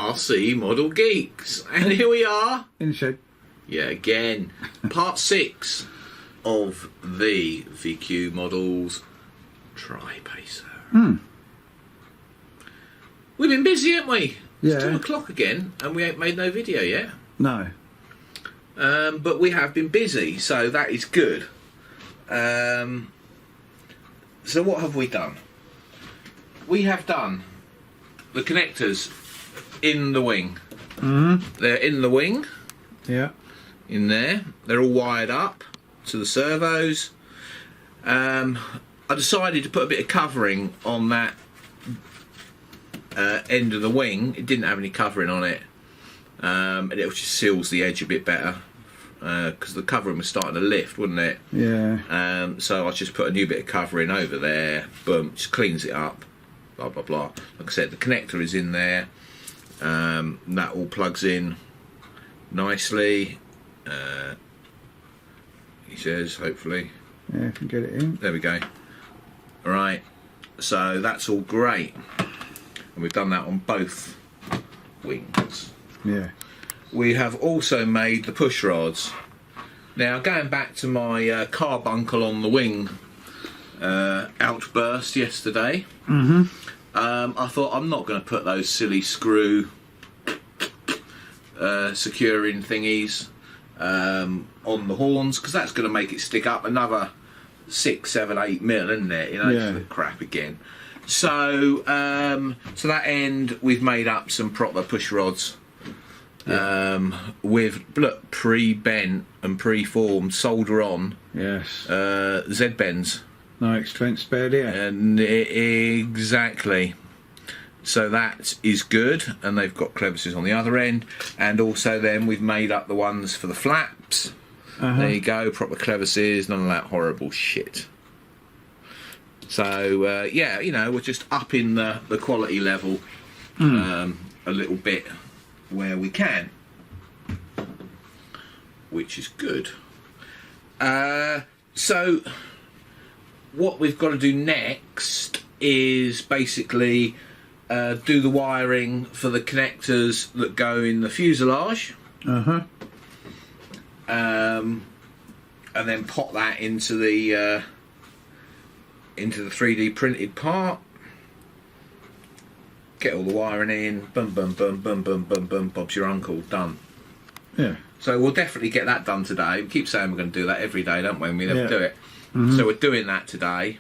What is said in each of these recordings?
RC Model Geeks. And here we are. In the shed. Yeah, again. Part 6 of the VQ Models Tri-Pacer. We've been busy, haven't we? It's 2 o'clock again, and we ain't made no video yet. No. But we have been busy, so that is good. So what have we done? We have done the connectors in the wing. They're in the wing. Yeah. In there. They're all wired up to the servos. I decided to put a bit of covering on that end of the wing. It didn't have any covering on it. And it just seals the edge a bit better. Because the covering was starting to lift, wouldn't it? Yeah. So I just put a new bit of covering over there. Boom, just cleans it up. Blah blah blah. Like I said, the connector is in there. That all plugs in nicely. He says, hopefully. Yeah, I can get it in. There we go. All right. So that's all great, and we've done that on both wings. Yeah. We have also made the push rods. Now, going back to my carbuncle on the wing outburst yesterday, I thought I'm not going to put those silly screw securing thingies on the horns, because that's going to make it stick up another 6, 7, 8 mil, isn't it? You know, Yeah. the crap again. So, to that end, we've made up some proper push rods. With look, pre-bent and pre-formed solder on Yes. Z-bends. No expense spared here. And exactly. So that is good, and they've got crevices on the other end, and also then we've made up the ones for the flaps. There you go, proper crevices, none of that horrible shit. So yeah, you know, we're just upping the quality level a little bit where we can, which is good. So what we've got to do next is basically do the wiring for the connectors that go in the fuselage, and then pop that into the 3D printed part. Get all the wiring in, boom, boom, boom, boom, boom, boom, boom, Bob's your uncle, done. Yeah. So we'll definitely get that done today. We keep saying we're going to do that every day, don't we? And we never Yeah. do it. So we're doing that today.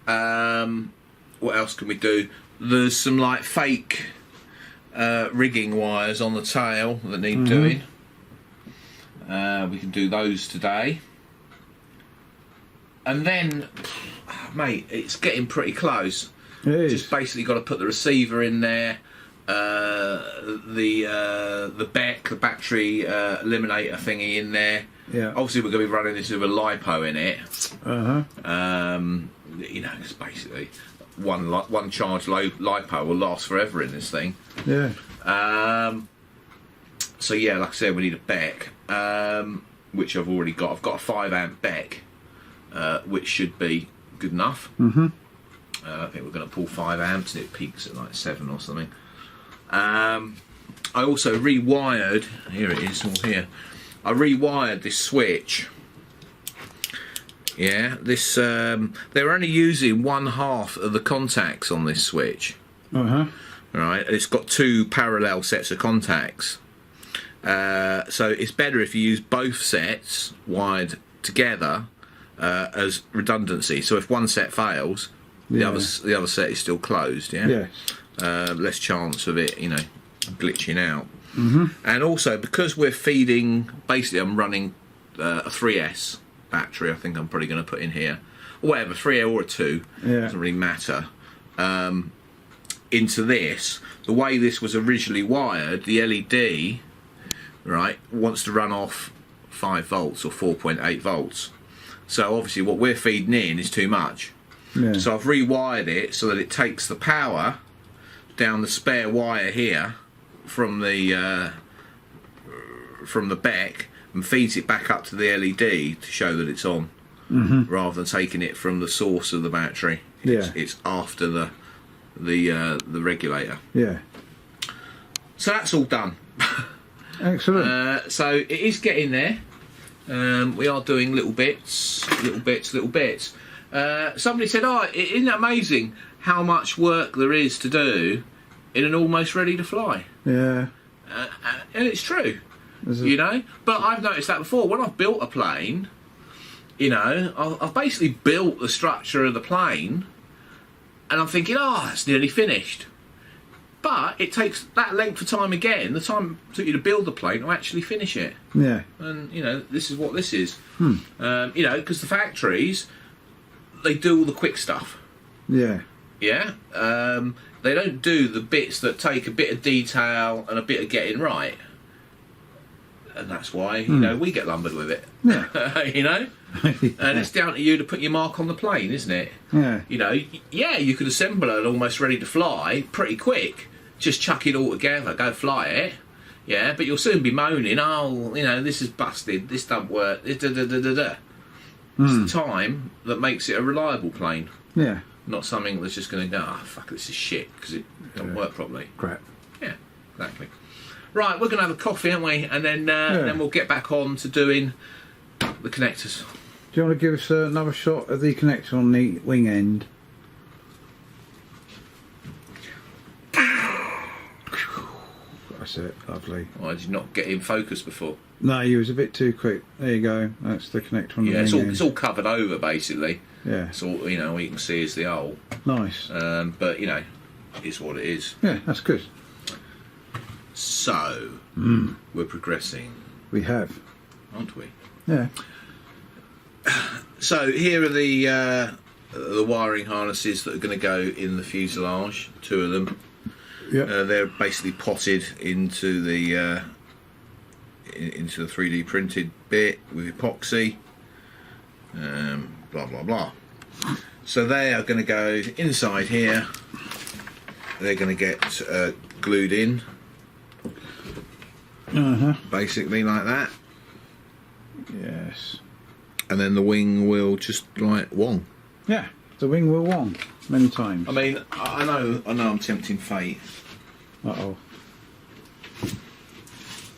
What else can we do? There's some like fake rigging wires on the tail that need doing. We can do those today. And then, mate, it's getting pretty close. It is. Just basically got to put the receiver in there, the BEC, the battery eliminator thingy in there. Yeah. Obviously, we're going to be running this with a lipo in it. You know, it's basically one charge lipo will last forever in this thing. Yeah. So yeah, like I said, we need a BEC, which I've already got. I've got a 5 amp BEC, which should be good enough. I think we're going to pull 5 amps and it peaks at like 7 or something. I also rewired, here it is, all here. I rewired this switch. Yeah, this they're only using 1/2 of the contacts on this switch. Right, and it's got 2 parallel sets of contacts. So it's better if you use both sets wired together as redundancy. So if one set fails, the other set is still closed. Yeah. Less chance of it, you know, glitching out. And also because we're feeding, basically, I'm running a 3S battery. I think I'm probably going to put in here, or whatever, 3 or a 2. Doesn't really matter. Into this, the way this was originally wired, the LED, right, wants to run off 5 volts or 4.8 volts. So obviously, what we're feeding in is too much. So I've rewired it so that it takes the power down the spare wire here from the BEC and feeds it back up to the LED to show that it's on, rather than taking it from the source of the battery. It's after the regulator. So that's all done. Excellent. So it is getting there. We are doing little bits. Somebody said, isn't it amazing how much work there is to do in an almost ready to fly? Yeah. And it's true, you know. But I've noticed that before. When I've built a plane, you know, I've basically built the structure of the plane, and I'm thinking, it's nearly finished. But it takes that length of time again, the time it took you to build the plane, to actually finish it. Yeah. And, you know, this is what this is. You know, because the factories, they do all the quick stuff. Yeah. Yeah? They don't do the bits that take a bit of detail and a bit of getting right. And that's why, you know, we get lumbered with it. Yeah. You know? And it's down to you to put your mark on the plane, isn't it? Yeah. You know, you could assemble it almost ready to fly pretty quick. Just chuck it all together, go fly it. Yeah, but you'll soon be moaning, you know, this is busted, this don't work, this da-da-da-da-da. It's the time that makes it a reliable plane. Yeah. Not something that's just going to go, fuck, this is shit, because it don't work properly. Crap. Yeah, exactly. Right, we're going to have a coffee, aren't we? And then we'll get back on to doing the connectors. Do you want to give us another shot of the connector on the wing end? That's it, lovely. Why did you not get in focus before? No, you was a bit too quick. There you go. That's the connector on the wing end. It's all covered over, basically. Yeah. It's all, you know, all you can see is the hole. Nice. But, you know, it's what it is. Yeah, that's good. So, we're progressing. We have. Aren't we? Yeah. So, here are the wiring harnesses that are going to go in the fuselage, 2 of them. Yeah. They're basically potted into the 3D printed bit with epoxy. Blah blah blah. So they are going to go inside here. They're going to get glued in, basically like that. Yes. And then the wing will just like wong. Yeah. The wing will wong many times. I mean, I know I'm tempting fate. Uh-oh.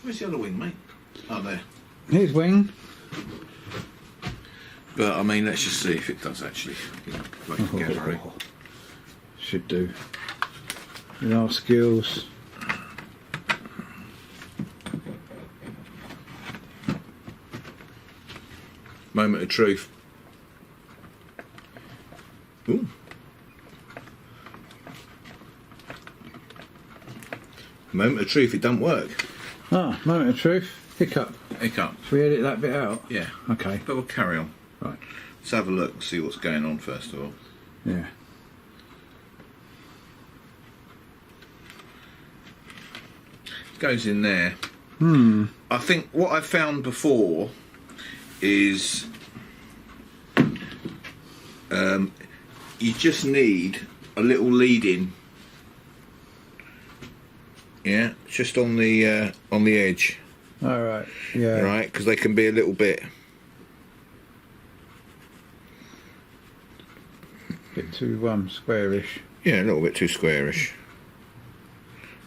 Where's the other wing, mate? Oh, there. Here's wing. But, I mean, let's just see if it does actually work together. Should do. With our skills. Moment of truth. Ooh. Moment of truth, it don't work. Moment of truth. Hiccup. Hiccup. Should we edit that bit out? Yeah. Okay. But we'll carry on. Right. Let's have a look and see what's going on first of all. Yeah. It goes in there. I think what I've found before is you just need a little lead in. Yeah, just on the edge. All right. Yeah. Right, because they can be a little bit too squarish. Yeah, a little bit too squarish.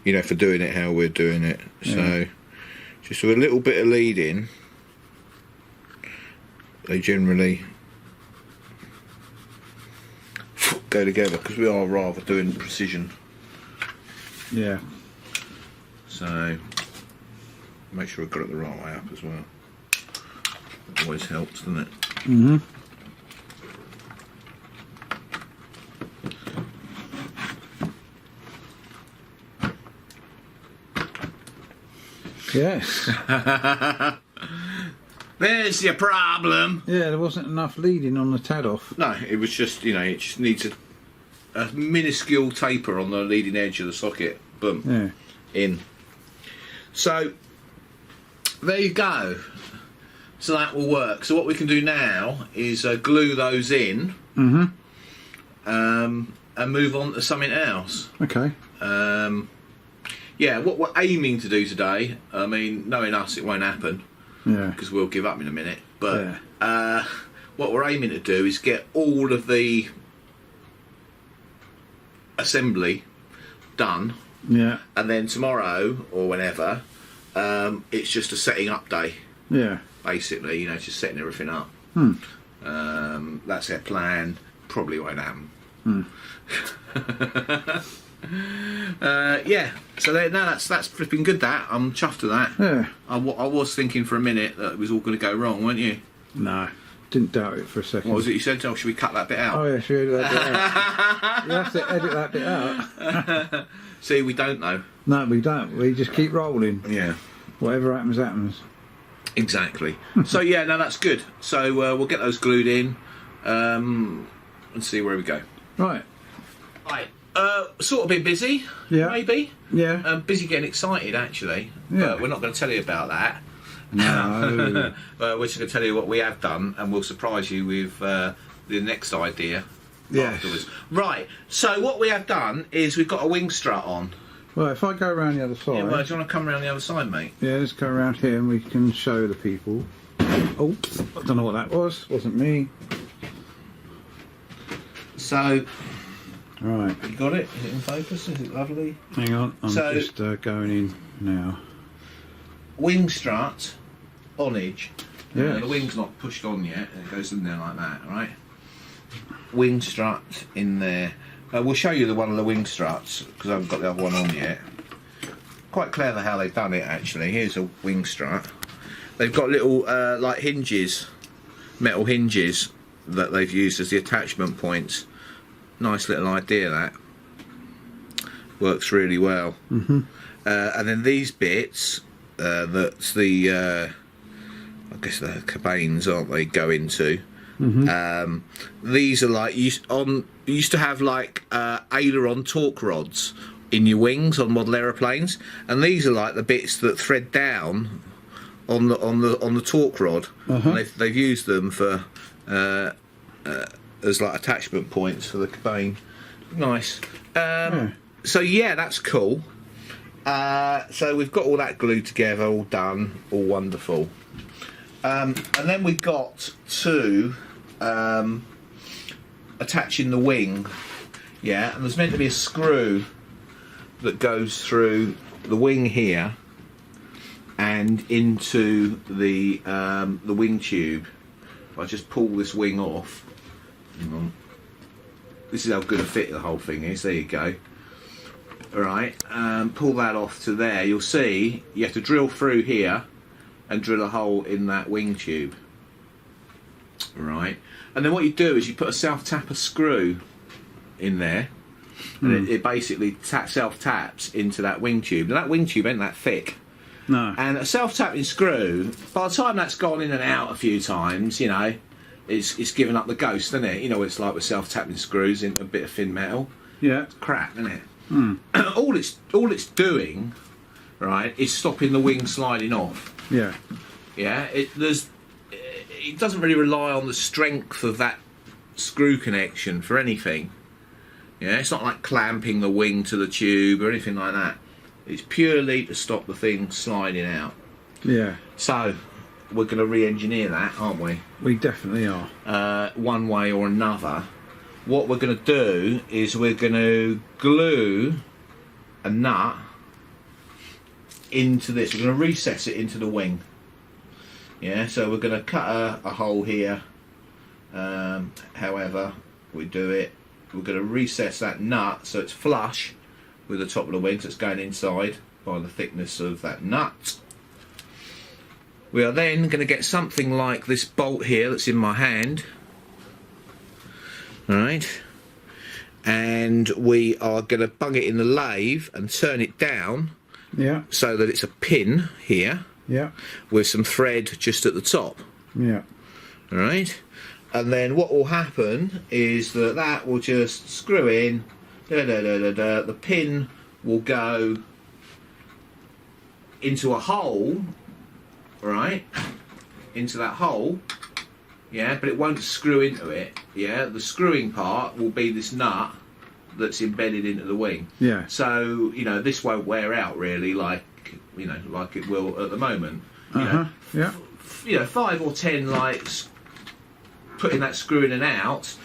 You know, for doing it how we're doing it. Yeah. So, just with a little bit of lead in, they generally go together because we are rather doing precision. Yeah. So, make sure I've got it the right way up as well. That always helps, doesn't it? Mm-hmm. Yes. There's your problem. Yeah, there wasn't enough leading on the tad off. No, it was just, you know, it just needs a minuscule taper on the leading edge of the socket. Boom. Yeah. In. So, there you go. So that will work. So what we can do now is glue those in. Mm-hmm. And move on to something else. Okay. Yeah, what we're aiming to do today, I mean, knowing us, it won't happen. Yeah. Because we'll give up in a minute. But what we're aiming to do is get all of the assembly done Yeah. And then tomorrow or whenever, it's just a setting up day. Yeah. Basically, you know, just setting everything up. That's their plan. Probably won't happen. Yeah. So that's flipping good. That I'm chuffed to that. Yeah. I was thinking for a minute that it was all going to go wrong, weren't you? No. Didn't doubt it for a second. What was it you said? Oh, should we cut that bit out? Oh yeah, should we edit that bit out? You have to edit that bit out. See, we don't know. No, we don't. We just keep rolling. Yeah. Whatever happens, happens. Exactly. So yeah, no, that's good. So we'll get those glued in and see where we go. Right. Right. Sort of been busy. Yeah. Maybe. Yeah. Busy getting excited actually. Yeah. But we're not going to tell you about that. No. We're just going to tell you what we have done, and we'll surprise you with the next idea afterwards. Right. So what we have done is we've got a wing strut on. Well, if I go around the other side. Yeah, well, do you want to come around the other side, mate? Yeah, let's go around here and we can show the people. Oh, I don't know what that was. Wasn't me. So. Right. You got it? Is it in focus? Is it lovely? Hang on. I'm just going in now. Wing strut on edge. Yeah. The wing's not pushed on yet. It goes in there like that, right? Wing strut in there. We'll show you one of the wing struts because I haven't got the other one on yet. Quite clever how they've done it actually. Here's a wing strut. They've got little like hinges, metal hinges that they've used as the attachment points. Nice little idea that. Works really well. And then these bits, that's the I guess the cabanes, aren't they, go into. These are like you used to have like aileron torque rods in your wings on model aeroplanes, and these are like the bits that thread down on the torque rod. And they've used them for as like attachment points for the cabane. Nice. So yeah, that's cool. So we've got all that glued together, all done, all wonderful. And then we got to attaching the wing. Yeah, and there's meant to be a screw that goes through the wing here and into the wing tube. If I just pull this wing off, hang on. This is how good a fit the whole thing is. There you go. Alright, pull that off to there. You'll see you have to drill through here and drill a hole in that wing tube. Right, and then what you do is you put a self-tapper screw in there, and it basically self-taps into that wing tube. And that wing tube ain't that thick. No. And a self-tapping screw, by the time that's gone in and out a few times, you know, it's given up the ghost, isn't it? You know what it's like with self-tapping screws in a bit of thin metal. Yeah. It's crap, isn't it? All it's doing, right, is stopping the wing sliding off. Yeah. Yeah. It doesn't really rely on the strength of that screw connection for anything. Yeah. It's not like clamping the wing to the tube or anything like that. It's purely to stop the thing sliding out. Yeah. So we're going to re-engineer that, aren't we? We definitely are. One way or another. What we're going to do is we're going to glue a nut into this. We're going to recess it into the wing. Yeah, so we're going to cut a hole here. However we do it, we're going to recess that nut so it's flush with the top of the wing, so it's going inside by the thickness of that nut. We are then going to get something like this bolt here that's in my hand. Alright, and we are going to bung it in the lathe and turn it down, Yeah. so that it's a pin here, Yeah. with some thread just at the top. Yeah. Alright, and then what will happen is that will just screw in, the pin will go into a hole, right, into that hole. Yeah, but it won't screw into it. Yeah, the screwing part will be this nut that's embedded into the wing. Yeah. So, you know, this won't wear out really like it will at the moment. You know, 5 or 10 like putting that screw in and out,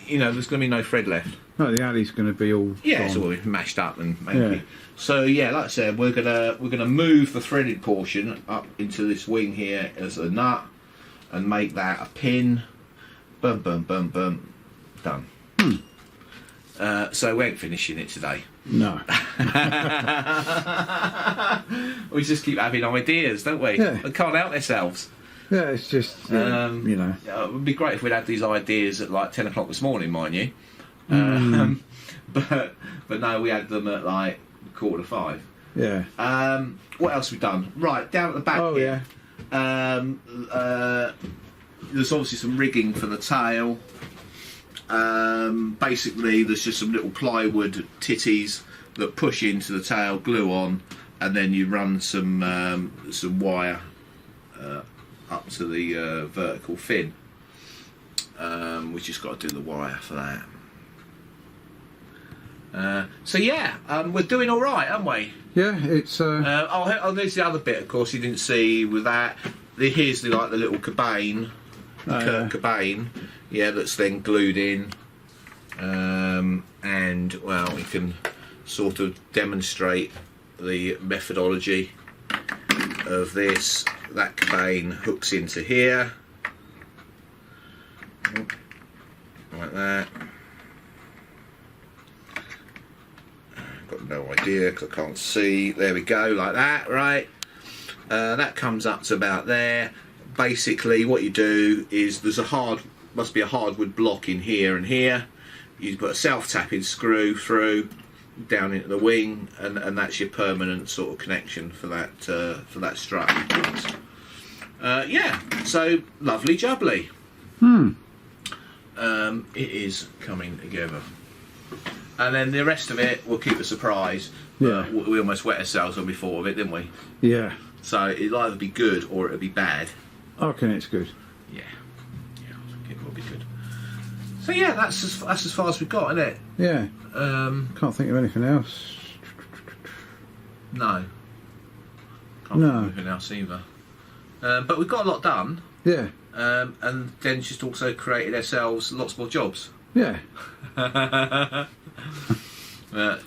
you know, there's going to be no thread left. No, the alley's going to be all Yeah, it's all mashed up and maybe. Yeah. So yeah, like I said, we're gonna move the threaded portion up into this wing here as a nut and make that a pin. Boom, boom, boom, boom. Done. So we ain't finishing it today. No. We just keep having ideas, don't we? Yeah. We can't help ourselves. Yeah, it's just, you know. It would be great if we'd had these ideas at like 10 o'clock this morning, mind you. But no, we had them at like 4:45. Yeah. What else have we done? Right, down at the back here. There's obviously some rigging for the tail. Basically, there's just some little plywood titties that push into the tail, glue on, and then you run some wire up to the vertical fin. We just got to do the wire for that. So yeah, we're doing all right, aren't we? Yeah, it's. There's the other bit, of course, you didn't see with that. Here's the little cabane, cabane, yeah, that's then glued in, and well, we can sort of demonstrate the methodology of this. That cabane hooks into here, like that. Got no idea because I can't see. There we go, like that, right? That comes up to about there. Basically, what you do is must be a hardwood block in here and here. You put a self-tapping screw through down into the wing, and that's your permanent sort of connection for that strut. Yeah, so lovely jubbly. It is coming together. And then the rest of it, we'll keep a surprise. Yeah. We almost wet ourselves when we thought of it, didn't we? Yeah. So it'll either be good or it'll be bad. I reckon it's good. Yeah. Yeah, I think it will be good. So yeah, that's as far as we've got, isn't it? Yeah. Can't think of anything else. No. Can't think of anything else either. But we've got a lot done. Yeah. And then just also created ourselves lots more jobs. Yeah.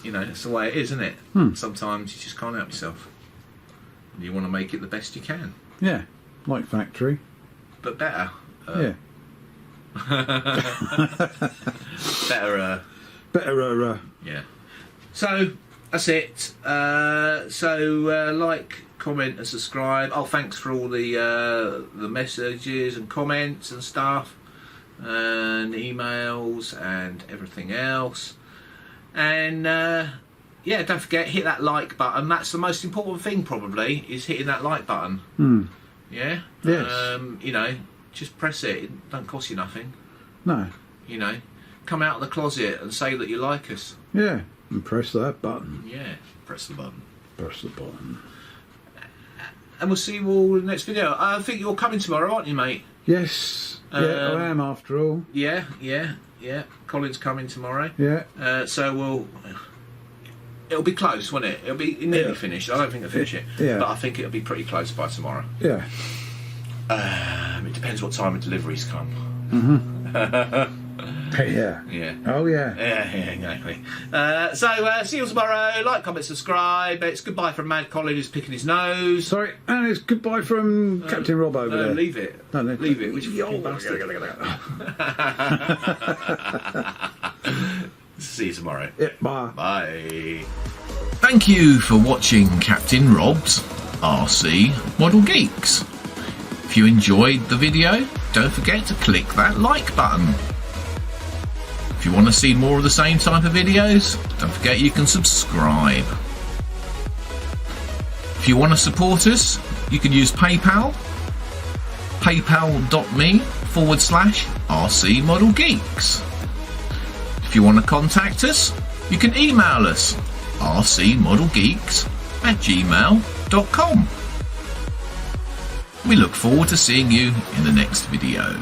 You know, it's the way it is, isn't it? Sometimes you just can't help yourself. And you want to make it the best you can. Yeah. Like factory. But better. Yeah. Better. Better. Yeah. So that's it. Like, comment, and subscribe. Oh, thanks for all the messages and comments and stuff, and emails and everything else. And yeah, don't forget, hit that like button. That's the most important thing, probably, is hitting that like button. Yeah. Yes. You know, just press it. It don't cost you nothing. No. You know, come out of the closet and say that you like us. Yeah. And press that button. Yeah. Press the button. Press the button. And we'll see you all in the next video. I think you're coming tomorrow, aren't you, mate? Yes. Yeah, I am, after all. Yeah. Colin's coming tomorrow. Yeah. So it'll be close, won't it? It'll be nearly finished. I don't think I'll finish it. Yeah. But I think it'll be pretty close by tomorrow. Yeah. It depends what time the deliveries come. Yeah. Yeah. Oh, yeah. Yeah, exactly. So, see you tomorrow. Like, comment, subscribe. It's goodbye from Mad Colin who's picking his nose. Sorry, and it's goodbye from Captain Rob over there. Leave it. No. Leave it. Which bastard. See you tomorrow. Yeah, bye. Bye. Thank you for watching Captain Rob's RC Model Geeks. If you enjoyed the video, don't forget to click that like button. If you want to see more of the same type of videos, don't forget you can subscribe. If you want to support us, you can use PayPal, paypal.me/RC Model Geeks. If you want to contact us, you can email us rcmodelgeeks@gmail.com. We look forward to seeing you in the next video.